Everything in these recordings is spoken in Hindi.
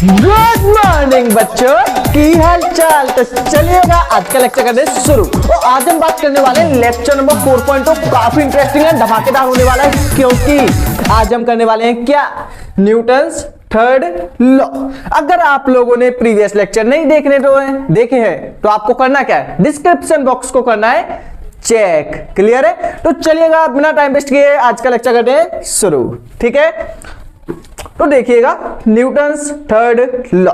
गुड मॉर्निंग बच्चों, की हाल चाल। तो चलिएगा आज का लेक्चर करने शुरू। तो आज हम बात करने वाले हैं लेक्चर नंबर 4.0। काफी इंटरेस्टिंग है, धमाकेदार होने वाला है, क्योंकि आज हम करने वाले हैं क्या, न्यूटन्स थर्ड लॉ। अगर आप लोगों ने प्रीवियस लेक्चर नहीं देखे हैं तो आपको करना क्या है, डिस्क्रिप्शन बॉक्स को करना है चेक। क्लियर है? तो चलिएगा बिना टाइम वेस्ट किए आज का लेक्चर करते हैं शुरू। ठीक है, तो देखिएगा न्यूटन्स थर्ड लॉ।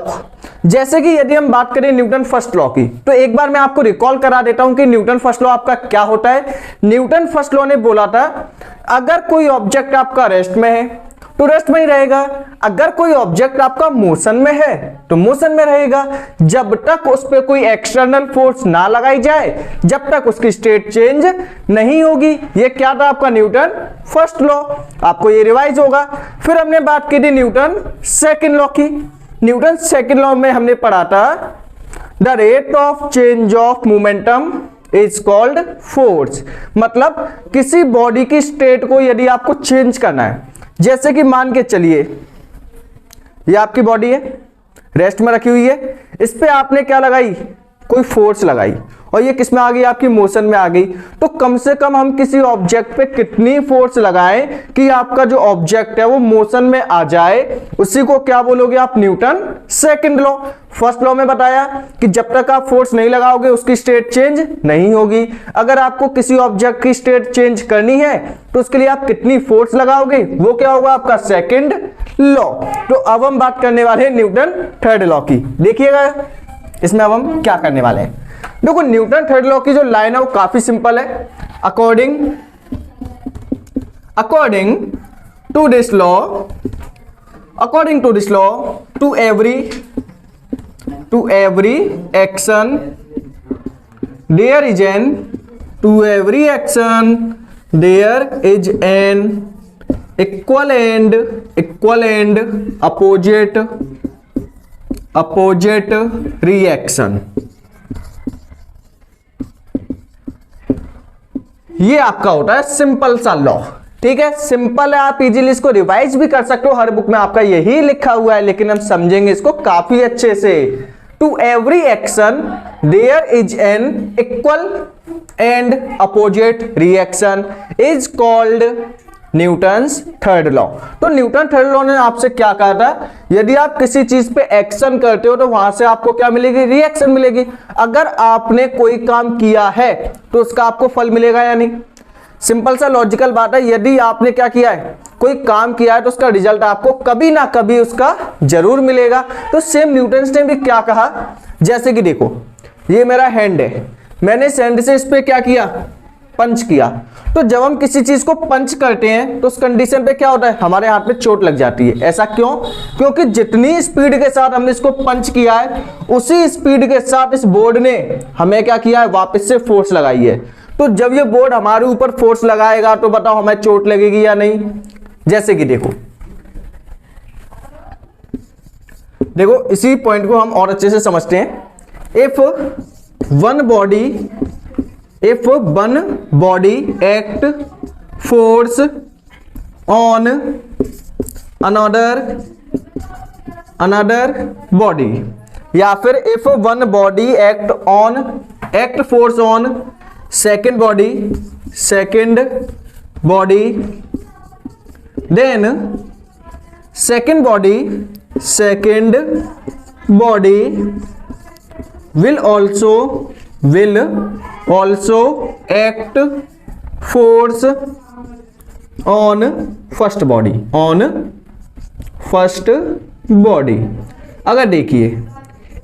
जैसे कि यदि हम बात करें न्यूटन फर्स्ट लॉ की, तो एक बार मैं आपको रिकॉल करा देता हूं कि न्यूटन फर्स्ट लॉ आपका क्या होता है। न्यूटन फर्स्ट लॉ ने बोला था अगर कोई ऑब्जेक्ट आपका रेस्ट में है तो रेस्ट में ही रहेगा, अगर कोई ऑब्जेक्ट आपका मोशन में है तो मोशन में रहेगा, जब तक उस पर कोई एक्सटर्नल फोर्स ना लगाई जाए, जब तक उसकी स्टेट चेंज नहीं होगी। ये क्या था आपका न्यूटन फर्स्ट लॉ, आपको ये रिवाइज होगा। फिर हमने बात की थी न्यूटन सेकंड लॉ की। न्यूटन सेकंड लॉ में हमने पढ़ा था the rate of change of momentum is called force. मतलब किसी बॉडी की स्टेट को यदि आपको चेंज करना है, जैसे कि मान के चलिए ये आपकी बॉडी है, रेस्ट में रखी हुई है, इस पे आपने क्या लगाई, कोई फोर्स लगाई, और ये किस में आ गई, आपकी मोशन में आ गई। तो कम से कम हम किसी ऑब्जेक्ट पे कितनी फोर्स लगाएं कि आपका जो ऑब्जेक्ट है वो मोशन में आ जाए, उसी को क्या बोलोगे आप, Newton second law. First law में बताया कि जब तक आप फोर्स नहीं लगाओगे उसकी स्टेट चेंज नहीं होगी। अगर आपको किसी ऑब्जेक्ट की स्टेट चेंज करनी है तो उसके लिए आप कितनी फोर्स लगाओगे, वो क्या होगा आपका सेकंड लॉ। तो अब हम बात करने वाले हैं न्यूटन थर्ड लॉ की। देखिएगा इसमें अब हम क्या करने वाले हैं। देखो न्यूटन थर्ड लॉ की जो लाइन है वो काफी सिंपल है। According to this law to every action there is an equal and opposite reaction. ये आपका होता है सिंपल सा लॉ। ठीक है, सिंपल है, आप इजीली इसको रिवाइज भी कर सकते हो, हर बुक में आपका यही लिखा हुआ है, लेकिन हम समझेंगे इसको काफी अच्छे से। To every action there is an equal and opposite reaction is called Newton's third law. तो न्यूटन थर्ड लॉ ने आपसे क्या कहा था, यदि आप किसी चीज पे एक्शन करते हो तो वहां से आपको क्या मिलेगी, रिएक्शन मिलेगी। अगर आपने कोई काम किया है तो उसका आपको फल मिलेगा या नहीं। सिंपल सा लॉजिकल बात है, यदि आपने क्या किया है, कोई काम किया है तो उसका रिजल्ट आपको कभी ना कभी उसका जरूर मिलेगा। तो सेम न्यूटन ने भी क्या कहा, जैसे कि देखो ये मेरा हैंड है, मैंने इस हैंड से इस पे क्या किया, पंच किया। तो जब हम किसी चीज को पंच करते हैं तो उस कंडीशन पे क्या होता है, हमारे हाथ पे चोट लग जाती है। ऐसा क्यों? क्योंकि जितनी स्पीड के साथ हमने इसको पंच किया है उसी स्पीड के साथ इस बोर्ड ने हमें क्या किया है, वापस से फोर्स लगाई है। तो जब ये बोर्ड हमारे ऊपर फोर्स लगाएगा तो बताओ हमें चोट लगेगी या नहीं। जैसे कि देखो इसी पॉइंट को हम और अच्छे से समझते हैं। If one body act force on another body, या फिर if one body act force on second body then second body will also act force on first body। अगर देखिए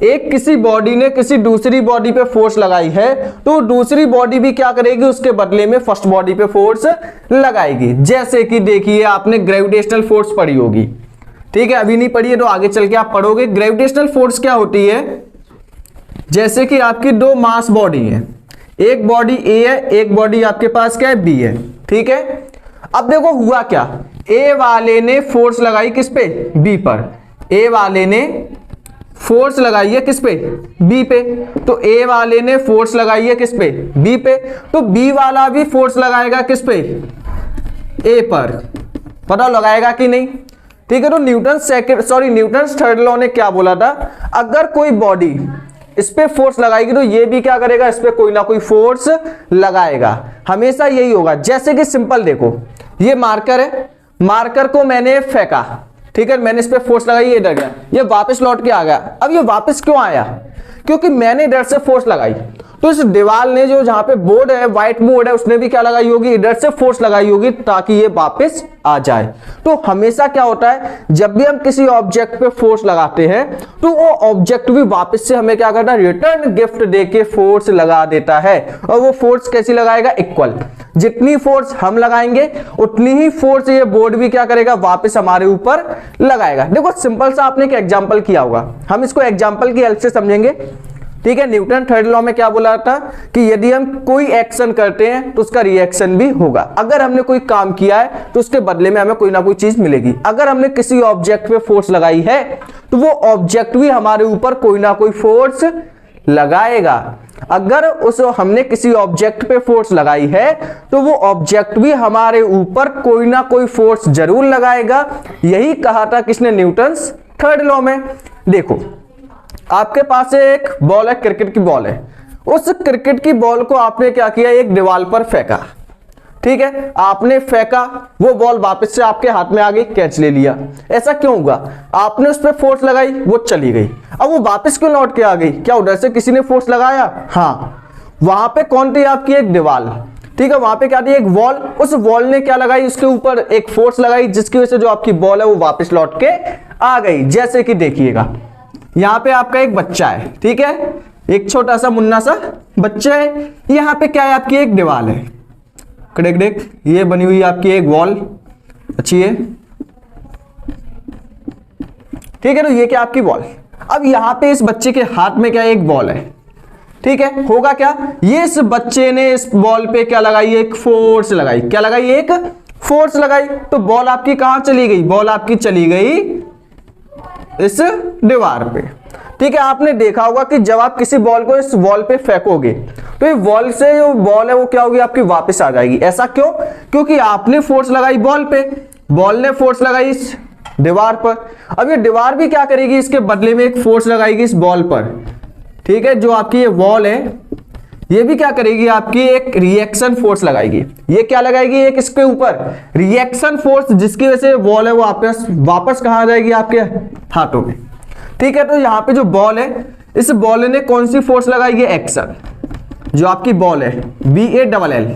एक किसी बॉडी ने किसी दूसरी बॉडी पे फोर्स लगाई है तो दूसरी बॉडी भी क्या करेगी, उसके बदले में फर्स्ट बॉडी पे फोर्स लगाएगी। जैसे कि देखिए आपने ग्रेविटेशनल फोर्स पढ़ी होगी, ठीक है, अभी नहीं पढ़ी है तो आगे चल के आप पढ़ोगे। ग्रेविटेशनल फोर्स क्या होती है, जैसे कि आपकी दो मास बॉडी है, एक बॉडी ए है, एक बॉडी आपके पास क्या है, बी है। ठीक है, अब देखो हुआ क्या, ए वाले ने फोर्स लगाई किस पे, बी पर। ए वाले ने फोर्स लगाई है किस पे, बी पे। तो ए वाले ने फोर्स लगाई है किस पे, बी पे। तो बी वाला भी फोर्स लगाएगा किस पे, ए पर। पता लगाएगा कि नहीं। ठीक है। तो न्यूटन थर्ड लॉ ने क्या बोला था, अगर कोई बॉडी इस पे फोर्स लगाएगी तो ये भी क्या करेगा, इस पे कोई ना कोई फोर्स लगाएगा, हमेशा यही होगा। जैसे कि सिंपल देखो, ये मार्कर है, मार्कर को मैंने फेंका, ठीक है, मैंने इस पे फोर्स लगाई, ये डर गया, ये वापस लौट के आ गया। अब ये वापस क्यों आया, क्योंकि मैंने इधर से फोर्स लगाई। तो इस दीवार ने जो जहां पे बोर्ड है, व्हाइट बोर्ड है, उसने भी क्या लगाई होगी, इधर से फोर्स लगाई होगी ताकि ये वापस आ जाए। तो हमेशा क्या होता है, जब भी हम किसी ऑब्जेक्ट पे फोर्स लगाते हैं तो वो ऑब्जेक्ट भी वापस से हमें क्या करता है, रिटर्न गिफ्ट देके फोर्स लगा देता है। और वो फोर्स कैसी लगाएगा, इक्वल। जितनी फोर्स हम लगाएंगे उतनी ही फोर्स ये बोर्ड भी क्या करेगा, वापस हमारे ऊपर लगाएगा। देखो सिंपल सा आपने एक एग्जांपल किया होगा, हम इसको एग्जांपल की हेल्प से समझेंगे, ठीक है। न्यूटन थर्ड लॉ में क्या बोला था कि यदि हम कोई एक्शन करते हैं तो उसका रिएक्शन भी होगा। अगर हमने कोई काम किया है तो उसके बदले में हमें कोई ना कोई चीज मिलेगी। अगर हमने किसी ऑब्जेक्ट पे फोर्स लगाई है तो वो ऑब्जेक्ट भी हमारे ऊपर कोई ना कोई फोर्स लगाएगा। अगर हमने किसी ऑब्जेक्ट पे फोर्स लगाई है तो वो ऑब्जेक्ट भी हमारे ऊपर कोई ना कोई फोर्स जरूर लगाएगा। यही कहा था किसने, न्यूटन थर्ड लॉ में। देखो आपके पास एक बॉल है, क्रिकेट की बॉल है, उस क्रिकेट की बॉल को आपने क्या किया, एक दीवार पर फेंका, ठीक है, आपने फेंका, वो बॉल वापस से आपके हाथ में आ गई, कैच ले लिया। ऐसा क्यों हुआ, आपने उस पर फोर्स लगाई, वो चली गई। अब वो वापस क्यों लौट के आ गई, क्या उधर से किसी ने फोर्स लगाया, हाँ, वहां पे कौन थी आपकी, एक दीवार, ठीक है, वहां पे क्या थी, एक वॉल। उस वॉल ने क्या लगाई, उसके ऊपर एक फोर्स लगाई, जिसकी वजह से जो आपकी बॉल है वो वापस लौट के आ गई। जैसे कि देखिएगा, यहां पे आपका एक बच्चा है, ठीक है, एक छोटा सा मुन्ना सा बच्चा है, यहां पे क्या है, आपकी एक दीवार है, कड़क डेक, ये बनी हुई आपकी एक वॉल अच्छी है, ठीक है। तो ये क्या आपकी बॉल। अब यहां पे इस बच्चे के हाथ में क्या है, एक बॉल है, ठीक है। होगा क्या, ये इस बच्चे ने इस बॉल पे क्या लगाई, एक फोर्स लगाई, क्या लगाई, एक फोर्स लगाई। तो बॉल आपकी कहां चली गई, बॉल आपकी चली गई इस दीवार पे, ठीक है। आपने देखा होगा कि जब आप किसी बॉल को इस वॉल पे फेंकोगे तो ये वॉल से जो बॉल है वो क्या होगी, आपकी वापस आ जाएगी। ऐसा क्यों, क्योंकि आपने फोर्स लगाई बॉल पे, बॉल ने फोर्स लगाई इस दीवार पर। अब ये दीवार भी क्या करेगी, इसके बदले में एक फोर्स लगाएगी इस बॉल पर, ठीक है। जो आपकी ये वॉल है ये भी क्या करेगी, आपकी एक रिएक्शन फोर्स लगाएगी। ये क्या लगाएगी, एक इसके ऊपर रिएक्शन फोर्स, जिसकी वजह से वॉल है वो वापस कहां आ जाएगी, आपके हाथों में, ठीक है। तो यहां पे जो बॉल है, इस बॉल ने कौन सी फोर्स लगाई है, एक्शन। जो आपकी बॉल है BALL,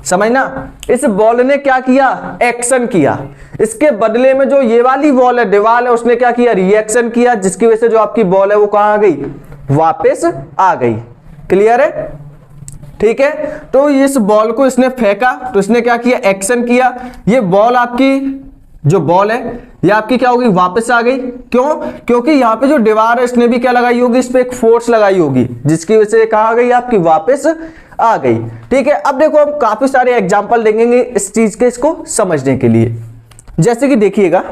समझना, इस बॉल ने क्या किया, एक्शन किया। इसके बदले में जो ये वाली बॉल है, दीवार है, उसने क्या किया, रिएक्शन किया, जिसकी वजह से जो आपकी बॉल है वो कहां आ गई, वापस आ गई। क्लियर है, ठीक है। तो इस बॉल को इसने फेंका तो इसने क्या किया, एक्शन किया। ये बॉल आपकी जो बॉल है ये आपकी क्या होगी, वापस आ गई। क्यों, क्योंकि यहाँ पे जो दीवार है इसने भी क्या लगाई होगी, इस पे एक फोर्स लगाई होगी, जिसकी वजह से कहा गई, आपकी वापस आ गई, ठीक है। अब देखो हम काफी सारे एग्जांपल देंगे इस चीज के, इसको समझने के लिए। जैसे कि देखिएगा,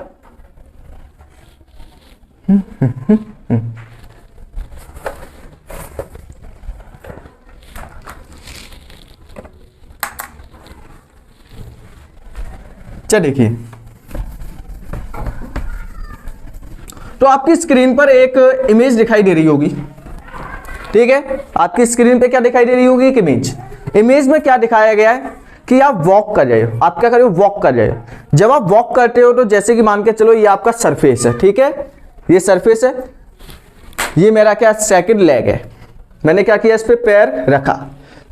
देखिए, तो आपकी स्क्रीन पर एक इमेज दिखाई दे रही होगी, ठीक है। आपकी स्क्रीन पे क्या दिखाई दे रही होगी, एक इमेज। इमेज में क्या दिखाया गया है कि आप वॉक कर रहे हो, आप क्या कर रहे हो, वॉक कर रहे हो। जब आप वॉक करते हो तो जैसे कि मान के चलो ये आपका सरफेस है, ठीक है, ये सरफेस है, ये मेरा क्या सेकंड लेग है। मैंने क्या किया, इस पे पैर रखा।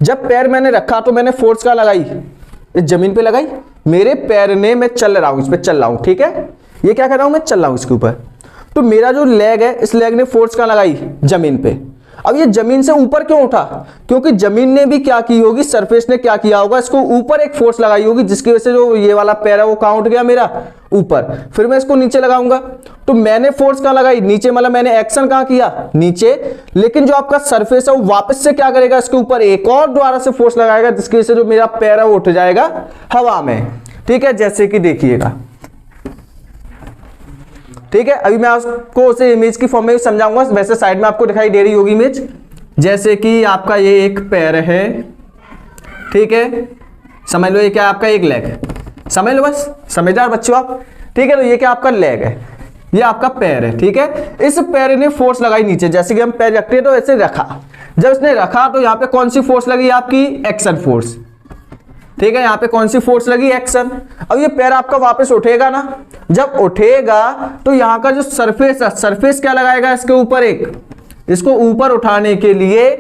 जब पैर मैंने रखा तो मैंने फोर्स क्या लगाई, इस जमीन पे लगाई। मेरे पैर ने, मैं चल रहा हूं, इस पे चल रहा हूं, ठीक है, ये क्या कर रहा हूं, मैं चल रहा हूं इसके ऊपर। तो मेरा जो लेग है, इस लेग ने फोर्स कहां लगाई, जमीन पे। अब ये जमीन से ऊपर क्यों उठा, क्योंकि जमीन ने भी क्या की होगी, सरफेस ने क्या किया होगा, इसको ऊपर एक फोर्स लगाई होगी, जिसकी वजह से जो ये वाला पैर है वो कहां उठ गया, मेरा ऊपर। फिर मैं इसको नीचे लगाऊंगा तो मैंने फोर्स कहां लगाई, नीचे, मतलब मैंने एक्शन कहां किया, नीचे। लेकिन जो आपका सरफेस है वो वापस से क्या करेगा, इसके ऊपर एक और दोबारा से फोर्स लगाएगा, जिसकी वजह से जो मेरा पैर है वो उठ जाएगा हवा में, ठीक है। जैसे कि देखिएगा, ठीक है, अभी मैं आपको उसे इमेज की फॉर्म में समझाऊंगा। वैसे साइड में आपको दिखाई दे रही होगी इमेज। जैसे कि आपका ये एक पैर है, ठीक है, समझ लो ये क्या आपका एक लेग है, समझ लो, बस समझदार बच्चों आप। ठीक है, तो ये क्या आपका लेग है, ये आपका पैर है। ठीक है, इस पैर ने फोर्स लगाई नीचे, जैसे कि हम पैर रखते हैं तो ऐसे रखा, जब इसने रखा तो यहाँ पे कौन सी फोर्स लगी आपकी, एक्शन फोर्स। ठीक है, यहाँ पे कौन सी फोर्स लगी, एक्शन। अब ये पैर आपका वापस उठेगा ना, जब उठेगा तो यहाँ का जो सरफेस है, सरफेस क्या लगाएगा इसके ऊपर, एक इसको ऊपर उठाने के लिए,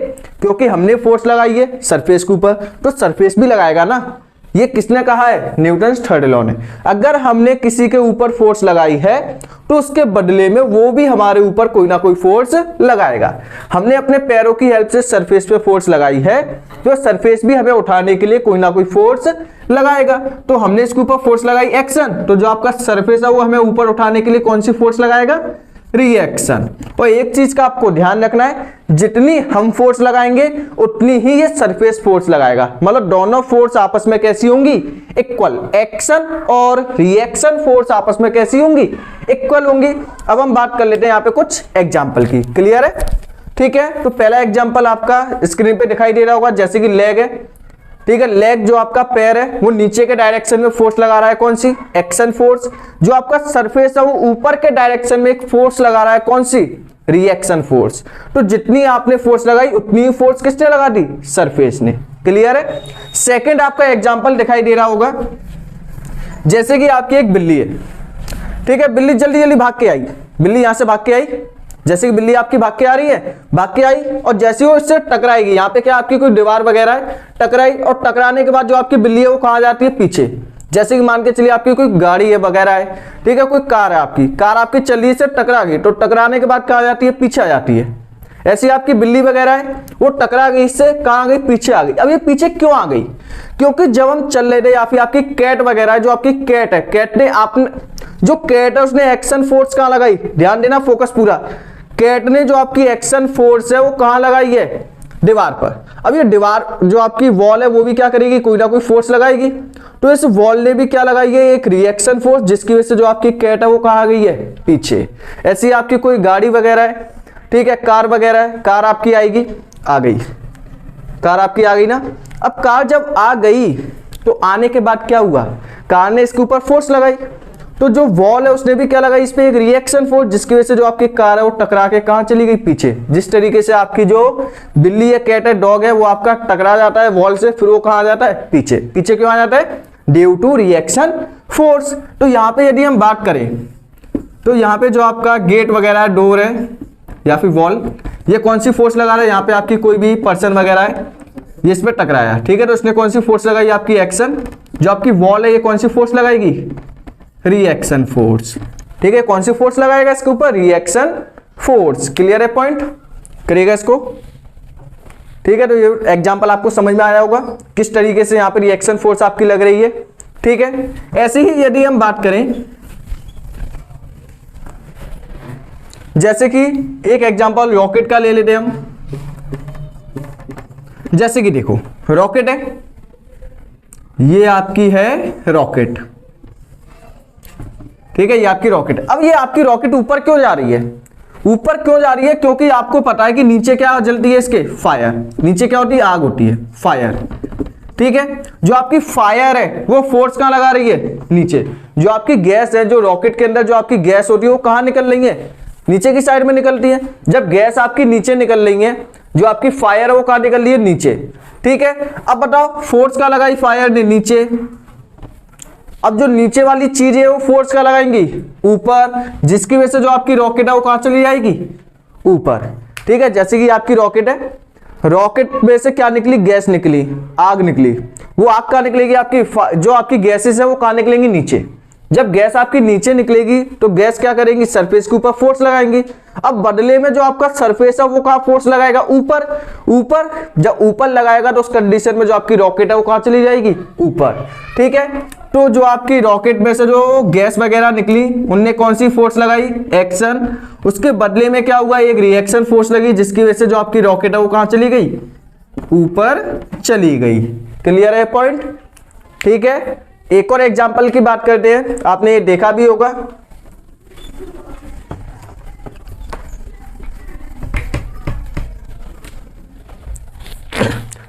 क्योंकि हमने फोर्स लगाई है सरफेस के ऊपर, तो सरफेस भी लगाएगा ना। ये किसने कहा है, न्यूटन्स थर्ड लॉ ने। अगर हमने किसी के ऊपर फोर्स लगाई है तो उसके बदले में वो भी हमारे ऊपर कोई ना कोई फोर्स लगाएगा। हमने अपने पैरों की हेल्प से सरफेस पे फोर्स लगाई है, तो सरफेस भी हमें उठाने के लिए कोई ना कोई फोर्स लगाएगा। तो हमने इसके ऊपर फोर्स लगाई एक्शन, तो जो आपका सरफेस है वो हमें ऊपर उठाने के लिए कौन सी फोर्स लगाएगा, रिएक्शन। और एक चीज का आपको ध्यान रखना है, जितनी हम फोर्स लगाएंगे उतनी ही ये सरफेस फोर्स लगाएगा। मतलब दोनों फोर्स आपस में कैसी होंगी, इक्वल। एक्शन और रिएक्शन फोर्स आपस में कैसी होंगी, इक्वल होंगी। अब हम बात कर लेते हैं यहाँ पे कुछ एग्जाम्पल की। क्लियर है, ठीक है। तो पहला एग्जाम्पल आपका स्क्रीन पे दिखाई दे रहा होगा, जैसे कि लेग है। ठीक है, लेग जो आपका पैर है वो नीचे के डायरेक्शन में फोर्स लगा रहा है, कौन सी, एक्शन फोर्स। जो आपका सरफेस है वो ऊपर के डायरेक्शन में एक फोर्स लगा रहा है, कौन सी, रिएक्शन फोर्स। तो जितनी आपने फोर्स लगाई उतनी ही फोर्स किसने लगा दी, सरफेस ने। क्लियर है। सेकंड आपका एग्जांपल दिखाई दे रहा होगा, जैसे कि आपकी एक बिल्ली है। ठीक है, बिल्ली जल्दी जल्दी भाग के आई, बिल्ली यहां से भाग के आई, जैसे कि बिल्ली आपकी भाग के आ रही है, भाग के आई और जैसे वो इससे टकराएगी, यहाँ पे क्या आपकी कोई दीवार वगैरह है, टकराई और टकराने के बाद जो आपकी बिल्ली है वो कहाँ जाती है, पीछे। जैसे कि मान के चलिए आपकी कोई गाड़ी है वगैरह है, ठीक है, कोई कार है आपकी, कार आपकी चली से टकरा गई, तो टकराने के बाद कहाँ जाती है, पीछे आ जाती है। ऐसी आपकी बिल्ली वगैरह है, वो टकरा गई, इससे कहाँ गई, पीछे आ गई। अब ये पीछे क्यों आ गई, क्योंकि जब हम चल रहे थे, या फिर आपकी कैट वगैरह है, जो आपकी कैट है, कैट ने आपने जो कैट है उसने एक्शन फोर्स कहाँ लगाई, ध्यान देना, फोकस पूरा। कैट ने जो आपकी एक्शन फोर्स है वो कहां लगाई है, दीवार पर। अब ये दीवार जो आपकी वॉल है वो भी क्या करेगी, कोई ना कोई फोर्स लगाएगी। तो इस वॉल ने भी क्या लगाई है, एक रिएक्शन फोर्स, जिसकी वजह से जो आपकी कैट है वो कहां गई है, पीछे। ऐसी आपकी कोई गाड़ी वगैरह है, ठीक है, कार वगैरह है, कार आपकी आएगी, आ गई, कार आपकी आ गई ना। अब कार जब आ गई तो आने के बाद क्या हुआ, कार ने इसके ऊपर फोर्स लगाई, तो जो वॉल है उसने भी क्या लगाई, इस पे एक रिएक्शन फोर्स, जिसकी वजह से जो आपकी कार है वो टकरा के कहां चली गई, पीछे। जिस तरीके से आपकी जो बिल्ली है, कैट है, डॉग है, वो आपका टकरा जाता है वॉल से, फिर वो कहां जाता है, पीछे। पीछे क्यों आ जाता है, ड्यू टू रिएक्शन फोर्स। तो यहाँ पे यदि हम बात करें तो यहाँ पे जो आपका गेट वगैरह है, डोर है या फिर वॉल, ये कौन सी फोर्स लगा रहा है, यहाँ पे आपकी कोई भी पर्सन वगैरह है, ये इस पे टकराया, ठीक है, तो इसने कौन सी फोर्स लगाई, आपकी एक्शन। जो आपकी वॉल है ये कौन सी फोर्स लगाएगी, रिएक्शन फोर्स। ठीक है, कौन सी फोर्स लगाएगा इसके ऊपर, रिएक्शन फोर्स। क्लियर है, पॉइंट करिएगा इसको। ठीक है, तो ये एग्जांपल आपको समझ में आया होगा किस तरीके से यहाँ पे रिएक्शन फोर्स आपकी लग रही है। ठीक है, ऐसे ही यदि हम बात करें, जैसे कि एक एग्जांपल रॉकेट का ले लेते हैं हम। जैसे कि देखो रॉकेट है, ये आपकी है रॉकेट, ठीक है, ये आपकी रॉकेट। अब ये आपकी रॉकेट ऊपर क्यों जा रही है, ऊपर क्यों जा रही है, क्योंकि आपको पता है कि नीचे क्या जलती है, इसके फायर, नीचे क्या होती है, आग होती है, फायर। ठीक है, जो आपकी फायर है वो फोर्स कहां लगा रही है, नीचे। जो आपकी गैस है, जो रॉकेट के अंदर जो आपकी गैस होती है वो कहां निकल रही है, नीचे की साइड में निकलती है। जब गैस आपकी नीचे निकल रही है, जो आपकी फायर है वो कहां निकल रही है, नीचे। ठीक है, अब बताओ फोर्स कहां लगाई फायर ने, नीचे। अब जो नीचे वाली चीज है वो फोर्स का लगाएंगी, ऊपर, जिसकी वजह से जो आपकी रॉकेट है वो कहां चली जाएगी, ऊपर। ठीक है, जैसे कि आपकी रॉकेट है, रॉकेट में से क्या निकली, गैस निकली, आग निकली। वो आग कहां निकलेगी, आपकी जो आपकी गैसेस है वो कहां निकलेंगी, नीचे। जब गैस आपकी नीचे निकलेगी तो गैस क्या करेंगी, सरफेस के ऊपर फोर्स लगाएंगी। अब बदले में जो आपका सरफेस है वो कहां फोर्स लगाएगा, ऊपर। ऊपर जब ऊपर लगाएगा तो उस कंडीशन में जो आपकी रॉकेट है वो कहां चली जाएगी, ऊपर। ठीक है, तो जो आपकी रॉकेट में से जो गैस वगैरह निकली उनने कौन सी फोर्स लगाई, एक्शन। उसके बदले में क्या हुआ, एक रिएक्शन फोर्स लगी, जिसकी वजह से जो आपकी रॉकेट है वो कहां चली गई, ऊपर चली गई। क्लियर है पॉइंट। ठीक है, एक और एग्जांपल की बात करते हैं, आपने ये देखा भी होगा।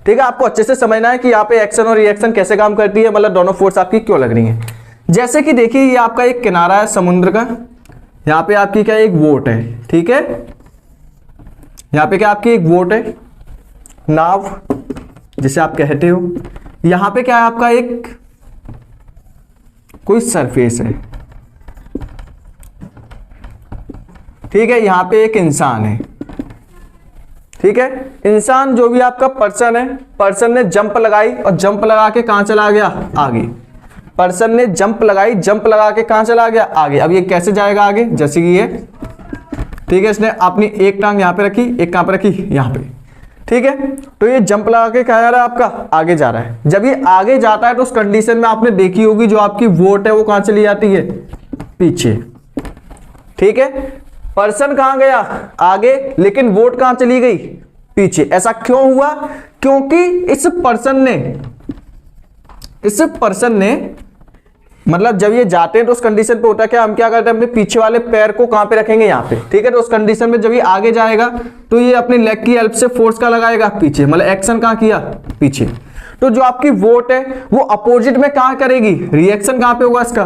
ठीक है, आपको अच्छे से समझना है कि यहाँ पे एक्शन और रिएक्शन कैसे काम करती है, मतलब दोनों फोर्स आपकी क्यों लग रही है। जैसे कि देखिए ये आपका एक किनारा है समुद्र का, यहाँ पे आपकी क्या एक बोट है, ठीक है, यहाँ पे क्या आपकी एक बोट है, नाव जिसे आप कहते हो। यहाँ पे क्या है आपका एक कोई सरफेस है, ठीक है, यहाँ पे एक इंसान है, ठीक है। इंसान जो भी आपका पर्सन है, पर्सन ने जंप लगाई और जंप लगा के कहां चला गया, आगे। पर्सन ने जंप लगाई, जंप लगा के कहां चला गया, आगे। अब ये कैसे जाएगा आगे, जैसे कि ये, ठीक है, इसने अपनी एक टांग यहां पे रखी, एक कहां पे रखी, यहां पे, ठीक है। तो ये जंप लगा के कहां जा रहा है आपका, आगे जा रहा है। जब ये आगे जाता है तो उस कंडीशन में आपने देखी होगी जो आपकी वोट है वो कहां चली जाती है, पीछे, ठीक है। पर्सन कहां गया, आगे, लेकिन वोट कहां चली गई, पीछे। ऐसा क्यों हुआ, क्योंकि इस पर्सन ने मतलब जब ये जाते हैं तो उस कंडीशन पे होता है क्या, हम क्या करते हैं, अपने पीछे वाले पैर को कहां पे रखेंगे, यहां पे, ठीक है। तो उस कंडीशन में जब ये आगे जाएगा तो ये अपनी लेग की हेल्प से फोर्स का लगाएगा, पीछे, मतलब एक्शन कहां किया, पीछे। तो जो आपकी वोट है वो अपोजिट में कहां करेगी, रिएक्शन कहां पे होगा, इसका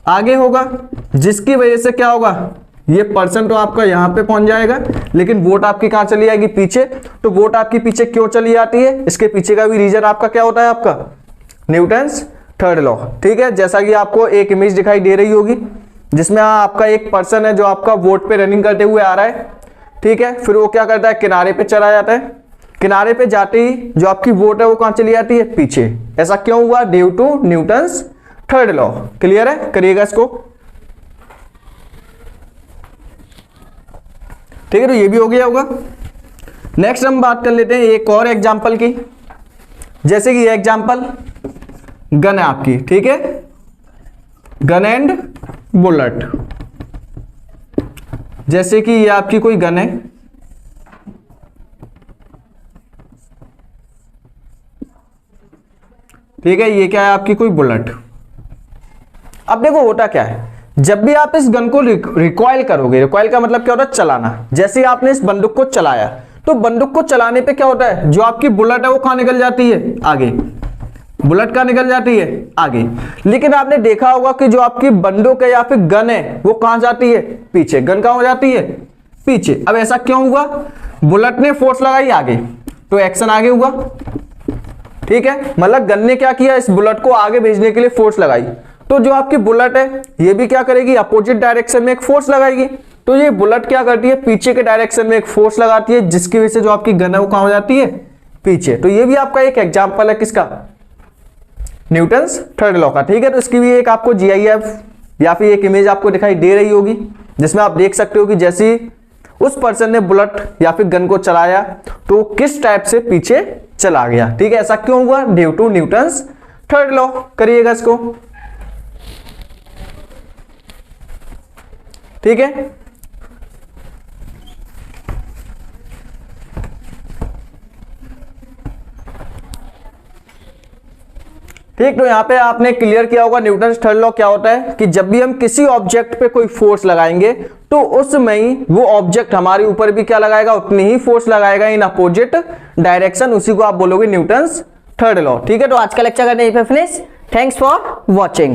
आगे होगा, जिसकी वजह से क्या होगा, ये पर्सन तो आपका यहां पे पहुंच जाएगा, लेकिन वोट आपकी कहां चली जाएगी, पीछे। तो वोट आपकी पीछे क्यों चली जाती है, इसके पीछे का भी रीजन आपका क्या होता है, आपका न्यूटन्स थर्ड लॉ, ठीक है। जैसा कि आपको एक इमेज दिखाई दे रही होगी जिसमें आपका एक पर्सन है जो आपका वोट पे रनिंग करते हुए आ रहा है, ठीक है। फिर वो क्या करता है, किनारे पे चला जाता है, किनारे पे जाते ही जो आपकी वोट है वो कहां चली जाती है, पीछे। ऐसा क्यों हुआ, due to Newton's third law. Clear है, करिएगा इसको, ठीक है। तो ये भी हो गया होगा। नेक्स्ट हम बात कर लेते हैं एक और एग्जांपल की, जैसे कि ये एग्जांपल गन है आपकी, ठीक है, गन एंड बुलेट। जैसे कि ये आपकी कोई गन है, ठीक है, ये क्या है आपकी कोई बुलेट। अब देखो होता क्या है, जब भी आप इस गन को रिकॉइल करोगे, रिकॉइल का मतलब क्या होता है, चलाना। जैसे ही आपने इस बंदूक को चलाया तो बंदूक को चलाने पे क्या होता है, जो आपकी बुलेट है वो कहां निकल जाती है, आगे। बुलेट कहां निकल जाती है, आगे। लेकिन आपने देखा होगा कि जो आपकी बंदूक है या फिर गन है वो कहां जाती है, पीछे। गन कहां हो जाती है, पीछे। अब ऐसा क्यों हुआ, बुलेट ने फोर्स लगाई आगे तो एक्शन आगे हुआ, ठीक है। मतलब गन ने क्या किया, इस बुलेट को आगे भेजने के लिए फोर्स लगाई। तो जो आपकी बुलेट है ये भी क्या करेगी, अपोजिट डायरेक्शन में एक फोर्स लगाएगी। तो ये बुलेट क्या करती है, पीछे के डायरेक्शन में एक फोर्स लगाती है, जिसकी वजह से जो आपकी गन है वो कहां हो जाती है, पीछे। तो ये भी आपका एक एग्जांपल है किसका, न्यूटन्स थर्ड लॉ का, ठीक है। तो इसकी भी एक आपको GIF या फिर एक इमेज आपको दिखाई दे रही होगी जिसमें आप देख सकते हो कि जैसे उस पर्सन ने बुलेट या फिर गन को चलाया तो किस टाइप से पीछे चला गया, ठीक है। ऐसा क्यों हुआ, due to Newton's third law. करिएगा इसको, ठीक है। ठीक, तो यहां पे आपने क्लियर किया होगा न्यूटन्स थर्ड लॉ क्या होता है, कि जब भी हम किसी ऑब्जेक्ट पे कोई फोर्स लगाएंगे तो उसमें ही वो ऑब्जेक्ट हमारे ऊपर भी क्या लगाएगा, उतनी ही फोर्स लगाएगा इन अपोजिट डायरेक्शन। उसी को आप बोलोगे न्यूटन्स थर्ड लॉ, ठीक है। तो आज का लेक्चर करने पे फिनिश। Thanks for watching.